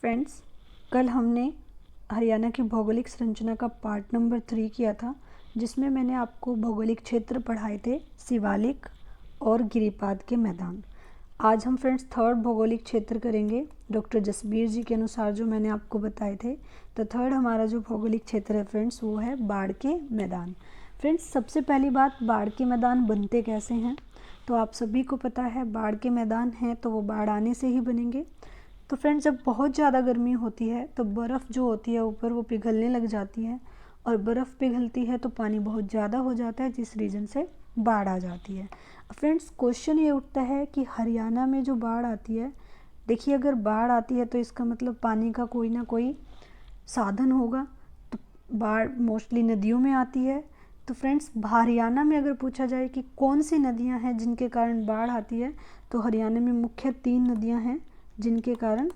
Friends, कल हमने हरियाणा की भौगोलिक संरचना का पार्ट नंबर 3 किया था, जिसमें मैंने आपको भौगोलिक क्षेत्र पढ़ाए थे, शिवालिक और गिरिपाद के मैदान। आज हम फ्रेंड्स थर्ड भौगोलिक क्षेत्र करेंगे डॉक्टर जसबीर जी के अनुसार, जो मैंने आपको बताए थे। तो थर्ड हमारा जो भौगोलिक क्षेत्र है फ्रेंड्स, वो है बाढ़ के मैदान। फ्रेंड्स, सबसे पहली बात, बाढ़ के मैदान बनते कैसे हैं? तो आप सभी को पता है, बाढ़ के मैदान हैं तो वो बाढ़ आने से ही बनेंगे। तो फ्रेंड्स, जब बहुत ज़्यादा गर्मी होती है तो बर्फ़ जो होती है ऊपर वो पिघलने लग जाती है, और बर्फ़ पिघलती है तो पानी बहुत ज़्यादा हो जाता है, जिस रीज़न से बाढ़ आ जाती है। फ्रेंड्स, क्वेश्चन ये उठता है कि हरियाणा में जो बाढ़ आती है, देखिए अगर बाढ़ आती है तो इसका मतलब पानी का कोई ना कोई साधन होगा। तो बाढ़ मोस्टली नदियों में आती है। तो फ्रेंड्स, हरियाणा में अगर पूछा जाए कि कौन सी नदियां हैं जिनके कारण बाढ़ आती है, तो हरियाणा में मुख्य 3 नदियां हैं जिनके कारण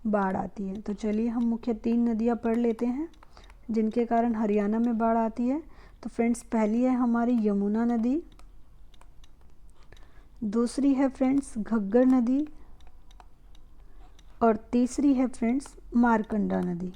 बाढ़ आती है। तो चलिए हम मुख्य 3 नदियां पढ़ लेते हैं जिनके कारण हरियाणा में बाढ़ आती है। तो फ्रेंड्स, पहली है हमारी यमुना नदी, दूसरी है फ्रेंड्स घग्गर नदी, और तीसरी है फ्रेंड्स मारकंडा नदी।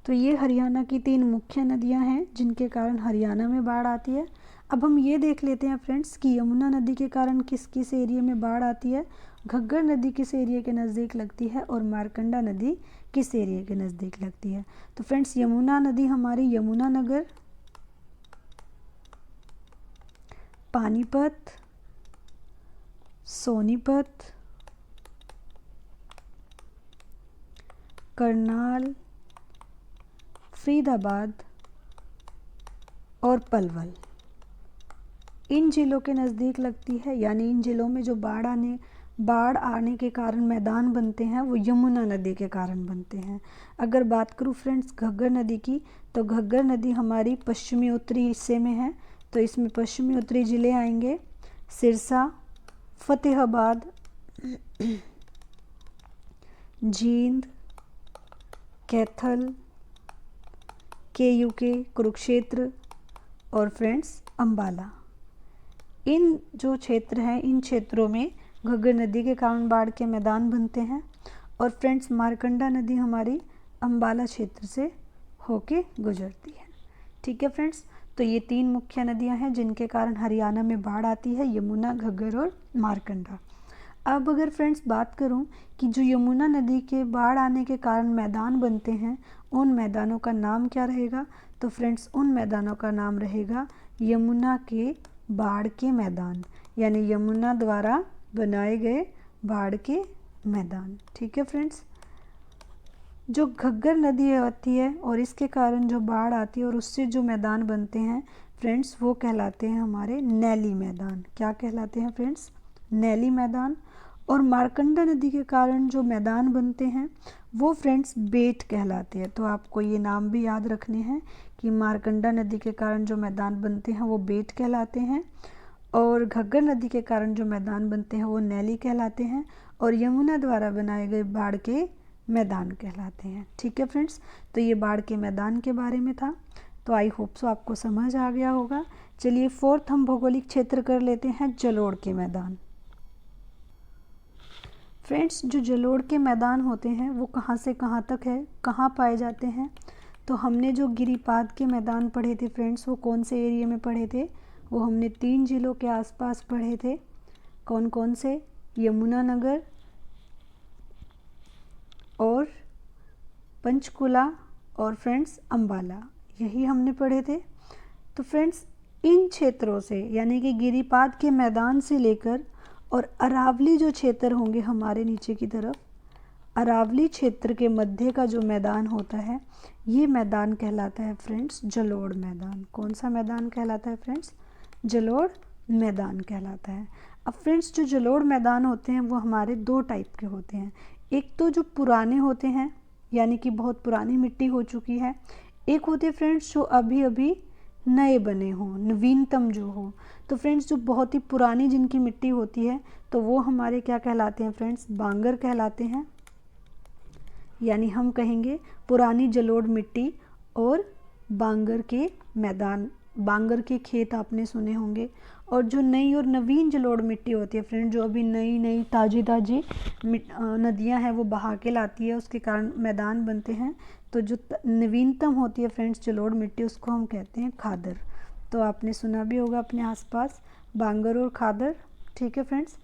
तो ये हरियाणा की 3 मुख्य नदियां हैं जिनके कारण हरियाणा में बाढ़ आती है। अब हम ये देख लेते हैं फ्रेंड्स कि यमुना नदी के कारण किस किस एरिया में बाढ़ आती है, घग्गर नदी किस एरिया के नज़दीक लगती है, और मारकंडा नदी किस एरिया के नज़दीक लगती है। तो फ्रेंड्स, यमुना नदी हमारी यमुनानगर, पानीपत, सोनीपत, करनाल, फरीदाबाद और पलवल, इन जिलों के नज़दीक लगती है। यानी इन जिलों में जो बाढ़ आने के कारण मैदान बनते हैं वो यमुना नदी के कारण बनते हैं। अगर बात करूँ फ्रेंड्स घग्गर नदी की, तो घग्गर नदी हमारी पश्चिमी उत्तरी हिस्से में है। तो इसमें पश्चिमी उत्तरी ज़िले आएंगे सिरसा, फतेहाबाद, जींद, कैथल, KUK, कुरुक्षेत्र और फ्रेंड्स अम्बाला। इन जो क्षेत्र हैं, इन क्षेत्रों में घग्गर नदी के कारण बाढ़ के मैदान बनते हैं। और फ्रेंड्स, मारकंडा नदी हमारी अम्बाला क्षेत्र से होके गुजरती है। ठीक है फ्रेंड्स, तो ये 3 मुख्य नदियां हैं जिनके कारण हरियाणा में बाढ़ आती है, यमुना, घग्गर और मारकंडा। अब अगर फ्रेंड्स बात करूं कि जो यमुना नदी के बाढ़ आने के कारण मैदान बनते हैं, उन मैदानों का नाम क्या रहेगा? तो फ्रेंड्स, उन मैदानों का नाम रहेगा यमुना के बाढ़ के मैदान, यानी यमुना द्वारा बनाए गए बाढ़ के मैदान। ठीक है फ्रेंड्स, जो घग्गर नदी आती है और इसके कारण जो बाढ़ आती है और उससे जो मैदान बनते हैं फ्रेंड्स, वो कहलाते हैं हमारे नैली मैदान। क्या कहलाते हैं फ्रेंड्स? नैली मैदान। और मारकंडा नदी के कारण जो मैदान बनते हैं वो फ्रेंड्स बेट कहलाते हैं। तो आपको ये नाम भी याद रखने हैं कि मारकंडा नदी के कारण जो मैदान बनते हैं वो बेट कहलाते हैं, और घग्गर नदी के कारण जो मैदान बनते हैं वो नैली कहलाते हैं, और यमुना द्वारा बनाए गए बाढ़ के मैदान कहलाते हैं। ठीक है फ्रेंड्स, तो ये बाढ़ के मैदान के बारे में था। तो आई होप सो आपको समझ आ गया होगा। चलिए फोर्थ हम भौगोलिक क्षेत्र कर लेते हैं, जलोढ़ के मैदान। फ्रेंड्स, जो जलोढ़ के मैदान होते हैं वो कहाँ से कहाँ तक है, कहाँ पाए जाते हैं? तो हमने जो गिरिपाद के मैदान पढ़े थे फ्रेंड्स, वो कौन से एरिया में पढ़े थे? वो हमने 3 जिलों के आसपास पढ़े थे। कौन कौन से? यमुनानगर और पंचकुला और फ्रेंड्स अम्बाला, यही हमने पढ़े थे। तो फ्रेंड्स, इन क्षेत्रों से यानी कि गिरिपाद के मैदान से लेकर और अरावली जो क्षेत्र होंगे हमारे नीचे की तरफ, अरावली क्षेत्र के मध्य का जो मैदान होता है, ये मैदान कहलाता है फ्रेंड्स जलोढ़ मैदान। कौन सा मैदान कहलाता है फ्रेंड्स? जलोढ़ मैदान कहलाता है। अब फ्रेंड्स, जो जलोढ़ मैदान होते हैं वो हमारे 2 टाइप के होते हैं। एक तो जो पुराने होते हैं, यानी कि बहुत पुरानी मिट्टी हो चुकी है। एक होते फ्रेंड्स जो अभी अभी नए बने हों, नवीनतम जो हो। तो फ्रेंड्स, जो बहुत ही पुरानी जिनकी मिट्टी होती है तो वो हमारे क्या कहलाते हैं फ्रेंड्स? बांगर कहलाते हैं। यानी हम कहेंगे पुरानी जलोढ़ मिट्टी और बांगर के मैदान, बांगर के खेत आपने सुने होंगे, और जो नई और नवीन जलोढ़ मिट्टी होती है फ्रेंड, जो अभी नई नई ताज़ी ताज़ी नदियां हैं वो बहा के लाती है, उसके कारण मैदान बनते हैं। तो जो नवीनतम होती है फ्रेंड्स जलोढ़ मिट्टी, उसको हम कहते हैं खादर। तो आपने सुना भी होगा अपने आसपास बांगर और खादर। ठीक है फ्रेंड्स,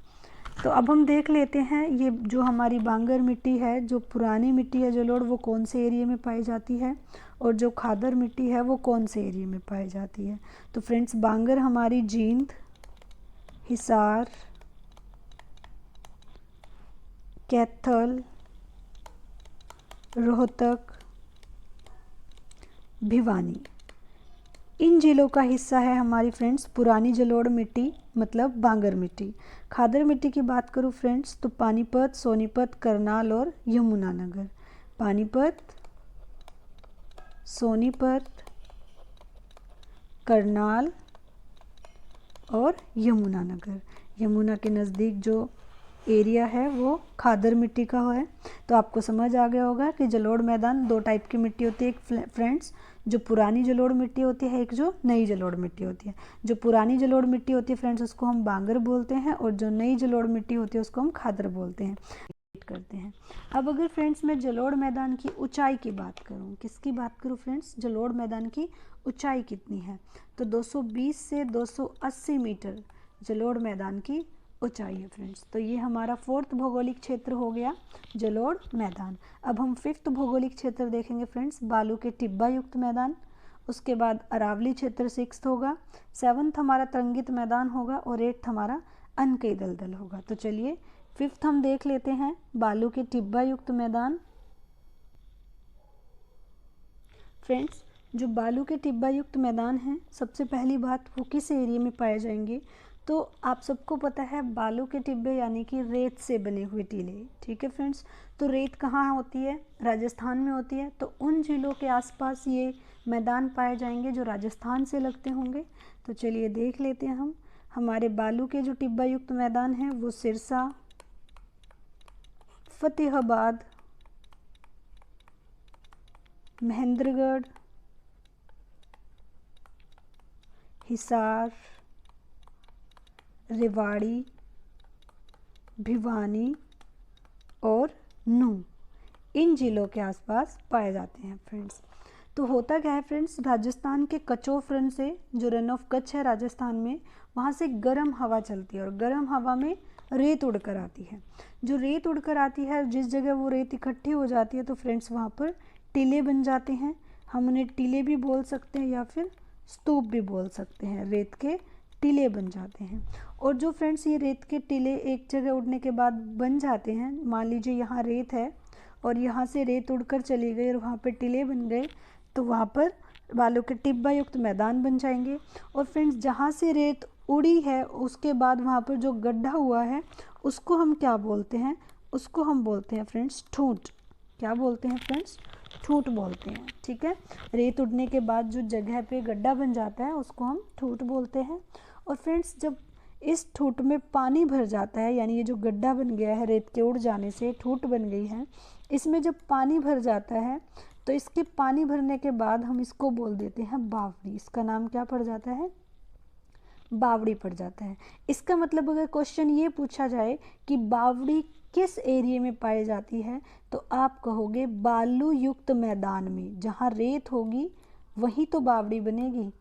तो अब हम देख लेते हैं ये जो हमारी बांगर मिट्टी है, जो पुरानी मिट्टी है जलोढ़, वो कौन से एरिया में पाई जाती है, और जो खादर मिट्टी है वो कौन से एरिया में पाई जाती है। तो फ्रेंड्स बांगर हमारी जींद, हिसार, कैथल, रोहतक, भिवानी, इन जिलों का हिस्सा है हमारी फ्रेंड्स पुरानी जलोढ़ मिट्टी, मतलब बांगर मिट्टी। खादर मिट्टी की बात करूँ फ्रेंड्स तो पानीपत, सोनीपत, करनाल और यमुनानगर। पानीपत, सोनीपत, करनाल और यमुनानगर। यमुना के नज़दीक जो एरिया है वो खादर मिट्टी का है। तो आपको समझ आ गया होगा कि जलोढ़ मैदान दो टाइप की मिट्टी होती है, एक फ्रेंड्स जो पुरानी जलोढ़ मिट्टी होती है, एक जो नई जलोढ़ मिट्टी होती है। जो पुरानी जलोढ़ मिट्टी होती है फ्रेंड्स उसको हम बांगर बोलते हैं, और जो नई जलोढ़ मिट्टी होती है उसको हम खादर बोलते हैं। करते हैं। अब अगर फ्रेंड्स मैं जलोढ़ मैदान की ऊंचाई की बात करूं, किसकी बात करूं फ्रेंड्स, जलोढ़ मैदान की ऊंचाई कितनी है, तो 220 से 280 मीटर जलोढ़ मैदान की ऊंचाई है फ्रेंड्स। तो ये हमारा 4th भौगोलिक क्षेत्र हो गया जलोढ़ मैदान। अब हम 5th भौगोलिक क्षेत्र देखेंगे फ्रेंड्स, बालू के टिब्बा युक्त मैदान। उसके बाद अरावली क्षेत्र 6th होगा, 7th हमारा तरंगित मैदान होगा, और 8th हमारा अनकई दलदल होगा। तो चलिए 5th हम देख लेते हैं, बालू के टिब्बा युक्त मैदान। फ्रेंड्स जो बालू के टिब्बा युक्त मैदान हैं, सबसे पहली बात वो किस एरिया में पाए जाएंगे, तो आप सबको पता है बालू के टिब्बे यानी कि रेत से बने हुए टीले। ठीक है फ्रेंड्स, तो रेत कहाँ होती है, राजस्थान में होती है। तो उन जिलों के आसपास ये मैदान पाए जाएंगे जो राजस्थान से लगते होंगे। तो चलिए देख लेते हैं हम, हमारे बालू के जो टिब्बा युक्त मैदान हैं वो सिरसा, फतेहाबाद, महेंद्रगढ़, हिसार, रेवाड़ी, भिवानी और नूंह, इन जिलों के आसपास पाए जाते हैं फ्रेंड्स। तो होता क्या है फ्रेंड्स, राजस्थान के कचोफ रन से, जो रन ऑफ कच्छ है राजस्थान में, वहाँ से गर्म हवा चलती है, और गर्म हवा में रेत उड़कर आती है। जो रेत उड़कर आती है, जिस जगह वो रेत इकट्ठी हो जाती है, तो फ्रेंड्स वहाँ पर टीले बन जाते हैं। हम उन्हें टीले भी बोल सकते हैं या फिर स्तूप भी बोल सकते हैं। रेत के टीले बन जाते हैं। और जो फ्रेंड्स ये रेत के टीले एक जगह उड़ने के बाद बन जाते हैं, मान लीजिए यहाँ रेत है और यहाँ से रेत उड़कर चली गई और वहाँ पर टीले बन गए, तो वहाँ पर बालू के टिब्बा युक्त मैदान बन जाएंगे। और फ्रेंड्स जहाँ से रेत उड़ी है उसके बाद वहाँ पर जो गड्ढा हुआ है उसको हम क्या बोलते हैं, उसको हम बोलते हैं फ्रेंड्स ठूंठ। क्या बोलते हैं फ्रेंड्स, ठूंठ बोलते हैं। ठीक है, रेत उड़ने के बाद जो जगह पे गड्ढा बन जाता है उसको हम ठूंठ बोलते हैं। और फ्रेंड्स जब इस ठूंठ में पानी भर जाता है, यानी ये जो गड्ढा बन गया है रेत के उड़ जाने से ठूंठ बन गई है, इसमें जब पानी भर जाता है तो इसके पानी भरने के बाद हम इसको बोल देते हैं बावड़ी। इसका नाम क्या पड़ जाता है, बावड़ी पड़ जाता है। इसका मतलब अगर क्वेश्चन ये पूछा जाए कि बावड़ी किस एरिया में पाई जाती है, तो आप कहोगे बालू युक्त मैदान में, जहाँ रेत होगी वहीं तो बावड़ी बनेगी।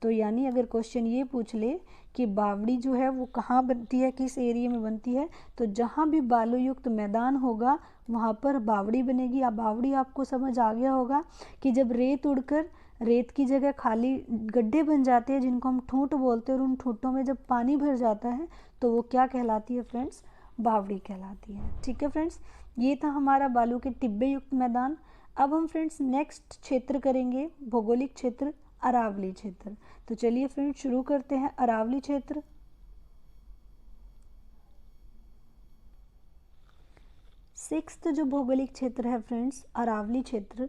तो यानी अगर क्वेश्चन ये पूछ ले कि बावड़ी जो है वो कहाँ बनती है, किस एरिया में बनती है, तो जहाँ भी बालू युक्त मैदान होगा वहाँ पर बावड़ी बनेगी। अब बावड़ी आपको समझ आ गया होगा कि जब रेत उड़कर रेत की जगह खाली गड्ढे बन जाते हैं जिनको हम ठूंठ बोलते हैं, और उन ठूंठों में जब पानी भर जाता है तो वो क्या कहलाती है फ्रेंड्स, बावड़ी कहलाती है। ठीक है फ्रेंड्स, ये था हमारा बालू के टिब्बे युक्त मैदान। अब हम फ्रेंड्स नेक्स्ट क्षेत्र करेंगे, भौगोलिक क्षेत्र अरावली क्षेत्र। तो चलिए फ्रेंड्स शुरू करते हैं अरावली क्षेत्र। सिक्स्थ जो भौगोलिक क्षेत्र है फ्रेंड्स अरावली क्षेत्र।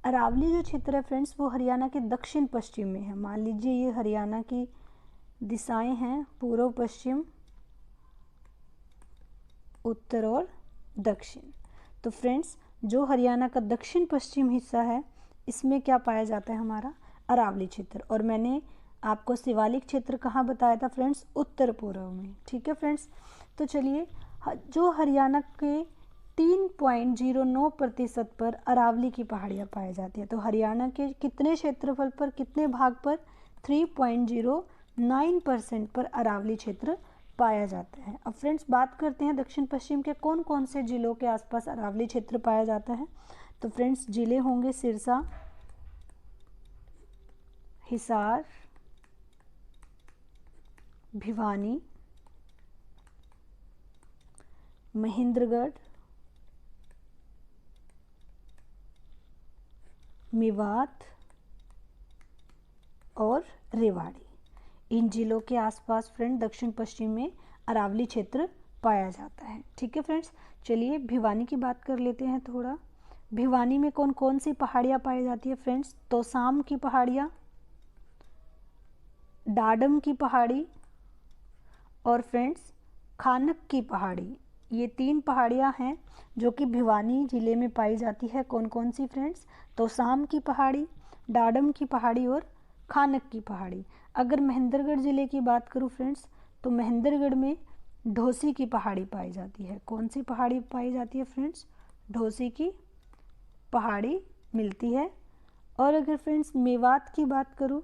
अरावली जो क्षेत्र है फ्रेंड्स वो हरियाणा के दक्षिण पश्चिम में है। मान लीजिए ये हरियाणा की दिशाएं हैं, पूर्व, पश्चिम, उत्तर और दक्षिण। तो फ्रेंड्स जो हरियाणा का दक्षिण पश्चिम हिस्सा है इसमें क्या पाया जाता है, हमारा अरावली क्षेत्र। और मैंने आपको शिवालिक क्षेत्र कहाँ बताया था फ्रेंड्स, उत्तर पूर्व में। ठीक है फ्रेंड्स, तो चलिए, जो हरियाणा के 3.09% पर अरावली की पहाड़ियाँ पाई जाती है, तो हरियाणा के कितने क्षेत्रफल पर, कितने भाग पर, 3.09% पर अरावली क्षेत्र पाया जाता है। अब फ्रेंड्स बात करते हैं दक्षिण पश्चिम के कौन कौन से जिलों के आसपास अरावली क्षेत्र पाया जाता है। तो फ्रेंड्स जिले होंगे सिरसा, हिसार, भिवानी, महेंद्रगढ़, मेवात और रेवाड़ी। इन जिलों के आसपास फ्रेंड दक्षिण पश्चिम में अरावली क्षेत्र पाया जाता है। ठीक है फ्रेंड्स, चलिए भिवानी की बात कर लेते हैं थोड़ा। भिवानी में कौन कौन सी पहाड़ियाँ पाई जाती है फ्रेंड्स, तोसाम की पहाड़ियाँ, डाडम की पहाड़ी और फ्रेंड्स खानक की पहाड़ी। ये 3 पहाड़ियाँ हैं जो कि भिवानी ज़िले में पाई जाती है। कौन कौन सी फ्रेंड्स, तोसाम की पहाड़ी, डाडम की पहाड़ी और खानक की पहाड़ी। अगर महेंद्रगढ़ ज़िले की बात करूँ फ्रेंड्स, तो महेंद्रगढ़ में ढोसी की पहाड़ी पाई जाती है। कौन सी पहाड़ी पाई जाती है फ्रेंड्स, ढोसी की पहाड़ी मिलती है। और अगर फ्रेंड्स मेवात की बात करूँ,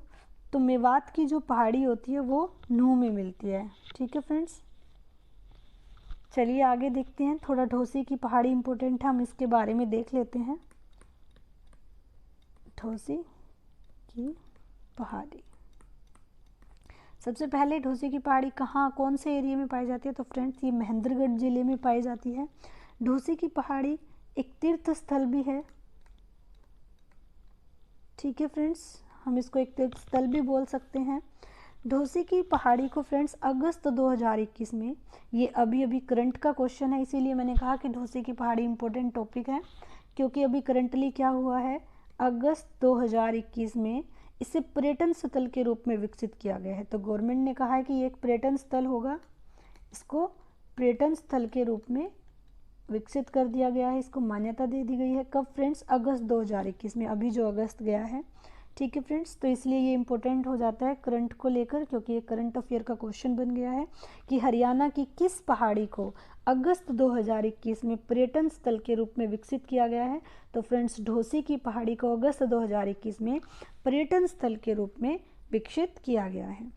तो मेवात की जो पहाड़ी होती है वो नूह में मिलती है। ठीक है फ्रेंड्स, चलिए आगे देखते हैं। थोड़ा ढोसी की पहाड़ी इंपॉर्टेंट है, हम इसके बारे में देख लेते हैं। ढोसी की पहाड़ी, सबसे पहले ढोसी की पहाड़ी कहाँ, कौन से एरिया में पाई जाती है, तो फ्रेंड्स ये महेंद्रगढ़ जिले में पाई जाती है। ढोसी की पहाड़ी एक तीर्थ स्थल भी है। ठीक है फ्रेंड्स, हम इसको एक तीर्थ स्थल भी बोल सकते हैं। ढोसी की पहाड़ी को फ्रेंड्स अगस्त 2021 में, ये अभी करंट का क्वेश्चन है, इसीलिए मैंने कहा कि ढोसी की पहाड़ी इंपॉर्टेंट टॉपिक है, क्योंकि अभी करंटली क्या हुआ है, अगस्त 2021 में इसे पर्यटन स्थल के रूप में विकसित किया गया है। तो गवर्नमेंट ने कहा है कि ये एक पर्यटन स्थल होगा, इसको पर्यटन स्थल के रूप में विकसित कर दिया गया है, इसको मान्यता दे दी गई है। कब फ्रेंड्स, अगस्त 2021 में, अभी जो अगस्त गया है। ठीक है फ्रेंड्स, तो इसलिए ये इंपॉर्टेंट हो जाता है करंट को लेकर, क्योंकि ये करंट अफेयर का क्वेश्चन बन गया है कि हरियाणा की किस पहाड़ी को अगस्त 2021 में पर्यटन स्थल के रूप में विकसित किया गया है। तो फ्रेंड्स ढोसी की पहाड़ी को अगस्त 2021 में पर्यटन स्थल के रूप में विकसित किया गया है।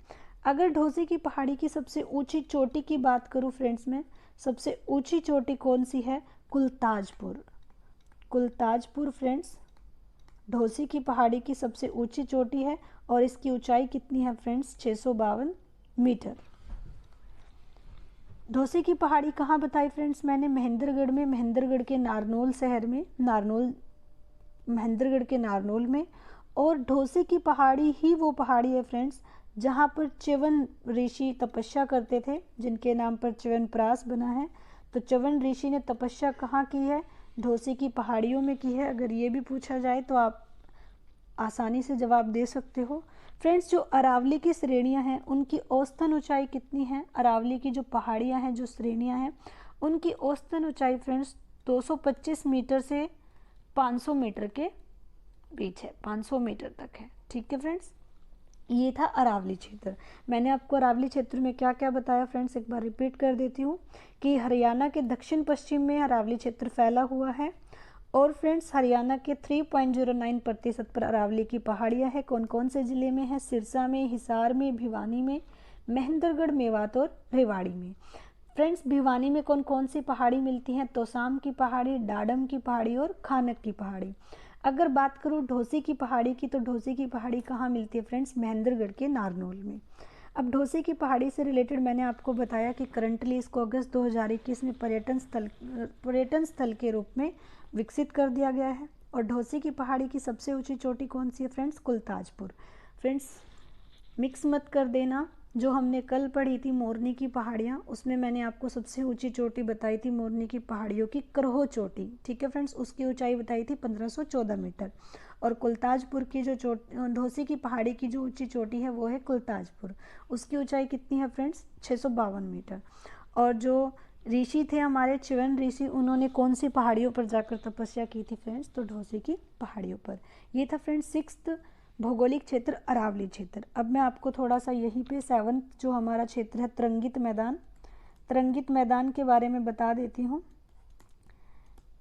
अगर ढोसी की पहाड़ी की सबसे ऊंची चोटी की बात करूं फ्रेंड्स में, सबसे ऊंची चोटी कौन सी है, कुलताजपुर। कुलताजपुर फ्रेंड्स ढोसी की पहाड़ी की सबसे ऊंची चोटी है और इसकी ऊंचाई कितनी है फ्रेंड्स, 652 मीटर। ढोसी की पहाड़ी कहाँ बताई फ्रेंड्स मैंने, महेंद्रगढ़ में, महेंद्रगढ़ के नारनौल शहर में, महेंद्रगढ़ के नारनौल में। और ढोसी की पहाड़ी ही वो पहाड़ी है फ्रेंड्स जहाँ पर च्यवन ऋषि तपस्या करते थे, जिनके नाम पर च्यवनप्राश बना है। तो च्यवन ऋषि ने तपस्या कहाँ की है, ढोसी की पहाड़ियों में की है। अगर ये भी पूछा जाए तो आप आसानी से जवाब दे सकते हो। फ्रेंड्स जो अरावली की श्रेणियां हैं उनकी औसतन ऊंचाई कितनी है, अरावली की जो पहाड़ियां हैं, जो श्रेणियां हैं, उनकी औसतन ऊंचाई फ्रेंड्स 225 मीटर से 500 मीटर के बीच है, 500 मीटर तक है। ठीक है फ्रेंड्स, ये था अरावली क्षेत्र। मैंने आपको अरावली क्षेत्र में क्या क्या बताया फ्रेंड्स, एक बार रिपीट कर देती हूँ कि हरियाणा के दक्षिण पश्चिम में अरावली क्षेत्र फैला हुआ है। और फ्रेंड्स हरियाणा के 3.09% पर अरावली की पहाड़ियाँ हैं। कौन कौन से ज़िले में है, सिरसा में, हिसार में, भिवानी में, महेंद्रगढ़, मेवात और रेवाड़ी में। फ्रेंड्स भिवानी में कौन कौन सी पहाड़ी मिलती हैं, तोसाम की पहाड़ी, डाडम की पहाड़ी और खानक की पहाड़ी। अगर बात करूँ ढोसी की पहाड़ी की, तो ढोसी की पहाड़ी कहाँ मिलती है फ्रेंड्स, महेंद्रगढ़ के नारनौल में। अब ढोसी की पहाड़ी से रिलेटेड मैंने आपको बताया कि करंटली इसको अगस्त 2021 में पर्यटन स्थल के रूप में विकसित कर दिया गया है। और ढोसी की पहाड़ी की सबसे ऊंची चोटी कौन सी है फ्रेंड्स, कुलताजपुर। फ्रेंड्स मिक्स मत कर देना, जो हमने कल पढ़ी थी मोरनी की पहाड़ियाँ, उसमें मैंने आपको सबसे ऊंची चोटी बताई थी मोरनी की पहाड़ियों की, करहो चोटी। ठीक है फ्रेंड्स, उसकी ऊंचाई बताई थी 1514 मीटर। और कुलताजपुर की जो ढोसी की पहाड़ी की जो ऊंची चोटी है वो है कुलताजपुर, उसकी ऊंचाई कितनी है फ्रेंड्स, 652 मीटर। और जो ऋषि थे हमारे च्यवन ऋषि, उन्होंने कौन सी पहाड़ियों पर जाकर तपस्या की थी फ्रेंड्स, तो ढोसी की पहाड़ियों पर। ये था फ्रेंड्स 6th भौगोलिक क्षेत्र अरावली क्षेत्र। अब मैं आपको थोड़ा सा यहीं पे 7th जो हमारा क्षेत्र है तरंगित मैदान के बारे में बता देती हूँ।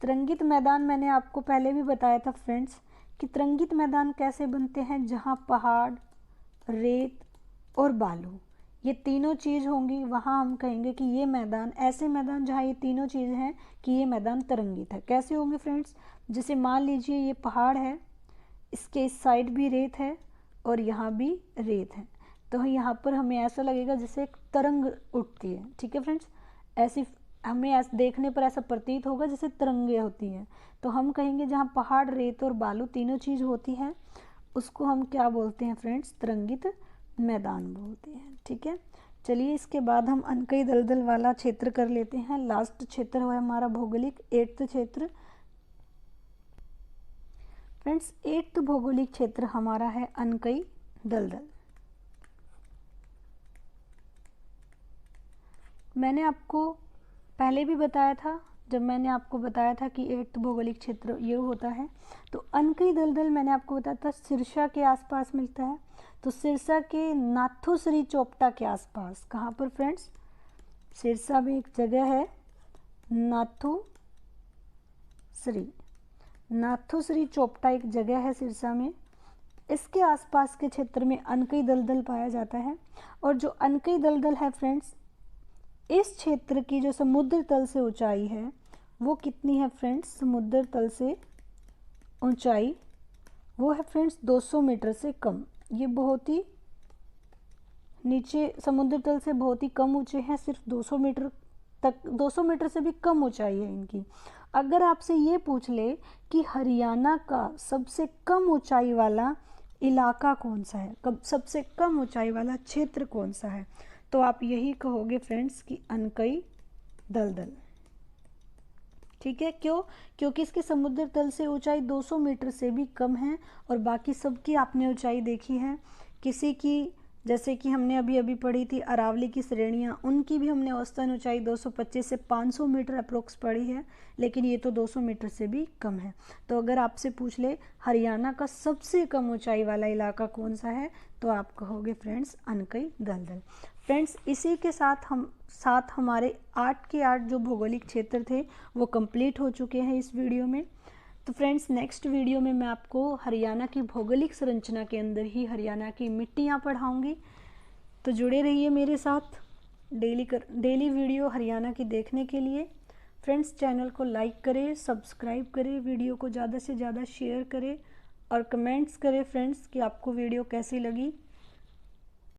तरंगित मैदान मैंने आपको पहले भी बताया था फ्रेंड्स कि तरंगित मैदान कैसे बनते हैं, जहाँ पहाड़, रेत और बालू ये तीनों चीज़ होंगी, वहाँ हम कहेंगे कि ये मैदान, ऐसे मैदान जहाँ ये तीनों चीज़ हैं कि ये मैदान तरंगित है। कैसे होंगे फ्रेंड्स, जैसे मान लीजिए ये पहाड़ है, इसके इस साइड भी रेत है और यहाँ भी रेत है, तो यहाँ पर हमें ऐसा लगेगा जैसे एक तरंग उठती है। ठीक है फ्रेंड्स, ऐसी हमें ऐसा देखने पर ऐसा प्रतीत होगा जैसे तरंगे होती हैं। तो हम कहेंगे जहाँ पहाड़, रेत और बालू तीनों चीज़ होती हैं उसको हम क्या बोलते हैं फ्रेंड्स, तरंगित मैदान बोलते हैं। ठीक है, चलिए इसके बाद हम अनकई दलदल वाला क्षेत्र कर लेते हैं। लास्ट क्षेत्र है हमारा भौगोलिक 8th क्षेत्र। फ्रेंड्स 8th भौगोलिक क्षेत्र हमारा है अनकई दलदल। मैंने आपको पहले भी बताया था, जब मैंने आपको बताया था कि 8th भौगोलिक क्षेत्र ये होता है, तो अनकई दलदल मैंने आपको बताया था सिरसा के आसपास मिलता है। तो सिरसा के नाथुश्री चोपटा के आसपास, कहाँ पर फ्रेंड्स, सिरसा में एक जगह है नाथुश्री चोपटा एक जगह है सिरसा में, इसके आसपास के क्षेत्र में अनकई दलदल पाया जाता है। और जो अनकई दलदल है फ्रेंड्स, इस क्षेत्र की जो समुद्र तल से ऊंचाई है वो कितनी है फ्रेंड्स, समुद्र तल से ऊंचाई वो है फ्रेंड्स 200 मीटर से कम। ये बहुत ही नीचे, समुद्र तल से बहुत ही कम ऊंचे हैं, सिर्फ 200 मीटर तक, 200 मीटर से भी कम ऊंचाई है इनकी। अगर आपसे ये पूछ ले कि हरियाणा का सबसे कम ऊंचाई वाला इलाका कौन सा है, सबसे कम ऊंचाई वाला क्षेत्र कौन सा है, तो आप यही कहोगे फ्रेंड्स कि अनकई दलदल। ठीक है, क्यों, क्योंकि इसके समुद्र तल से ऊंचाई 200 मीटर से भी कम है और बाकी सबकी आपने ऊंचाई देखी है। किसी की, जैसे कि हमने अभी अभी पढ़ी थी अरावली की श्रेणियाँ, उनकी भी हमने औसतन ऊंचाई 225 से 500 मीटर अप्रोक्स पढ़ी है, लेकिन ये तो 200 मीटर से भी कम है। तो अगर आपसे पूछ ले हरियाणा का सबसे कम ऊंचाई वाला इलाका कौन सा है, तो आप कहोगे फ्रेंड्स अनकई दलदल। फ्रेंड्स इसी के साथ हमारे 8 के 8 जो भौगोलिक क्षेत्र थे वो कंप्लीट हो चुके हैं इस वीडियो में। तो फ्रेंड्स नेक्स्ट वीडियो में मैं आपको हरियाणा की भौगोलिक संरचना के अंदर ही हरियाणा की मिट्टियाँ पढ़ाऊँगी। तो जुड़े रहिए मेरे साथ डेली वीडियो हरियाणा की देखने के लिए। फ्रेंड्स चैनल को लाइक करें, सब्सक्राइब करें, वीडियो को ज़्यादा से ज़्यादा शेयर करें और कमेंट्स करें फ्रेंड्स कि आपको वीडियो कैसी लगी।